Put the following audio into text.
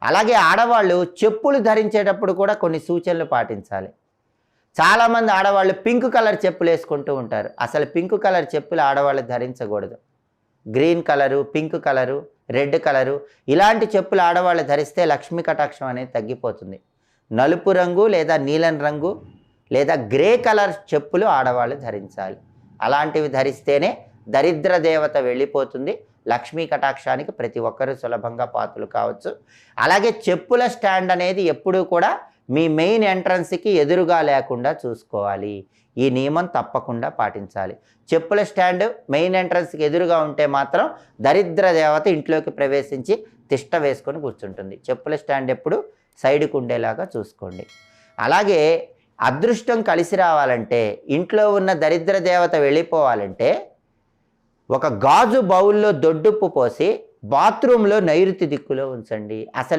అలాగే ఆడవాళ్ళు చెప్పులు ధరించేటప్పుడు కూడా కొన్ని సూచనలు పాటించాలి. చాలామంది ఆడవాళ్ళు పింక్ కలర్ చెప్పులు వేసుకుంటూ ఉంటారు. అసలు పింక్ కలర్ చెప్పులు ఆడవాళ్ళు ధరించకూడదు. Green colour, pink colour, red colour ఇలాంటి చెప్పులు ఆడవాళ్ళు ధరిస్తే లక్ష్మీ కటాక్షం అనేది తగ్గిపోతుంది. నలుపు రంగు లేదా నీలం రంగు లేదా గ్రే కలర్ చెప్పులు ఆడవాళ్ళు ధరించాలి. అలాంటివి ధరిస్తేనే దరిద్ర దేవత వెళ్ళిపోతుంది. లక్ష్మీ కటాక్షానికి ప్రతి ఒక్కరూ సులభంగా పాత్రలు కావచ్చు. అలాగే చెప్పుల స్టాండ్ అనేది ఎప్పుడూ కూడా మీ మెయిన్ ఎంట్రన్స్కి ఎదురుగా లేకుండా చూసుకోవాలి. ఈ నియమం తప్పకుండా పాటించాలి. చెప్పుల స్టాండ్ మెయిన్ ఎంట్రన్స్కి ఎదురుగా ఉంటే మాత్రం దరిద్ర దేవత ఇంట్లోకి ప్రవేశించి తిష్ట వేసుకొని కూర్చుంటుంది. చెప్పుల స్టాండ్ ఎప్పుడు సైడ్కు ఉండేలాగా చూసుకోండి. అలాగే అదృష్టం కలిసి రావాలంటే, ఇంట్లో ఉన్న దరిద్ర దేవత వెళ్ళిపోవాలంటే ఒక గాజు బౌల్లో దొడ్డుప్పు పోసి బాత్రూంలో నైరుతి దిక్కులో ఉంచండి. అసలు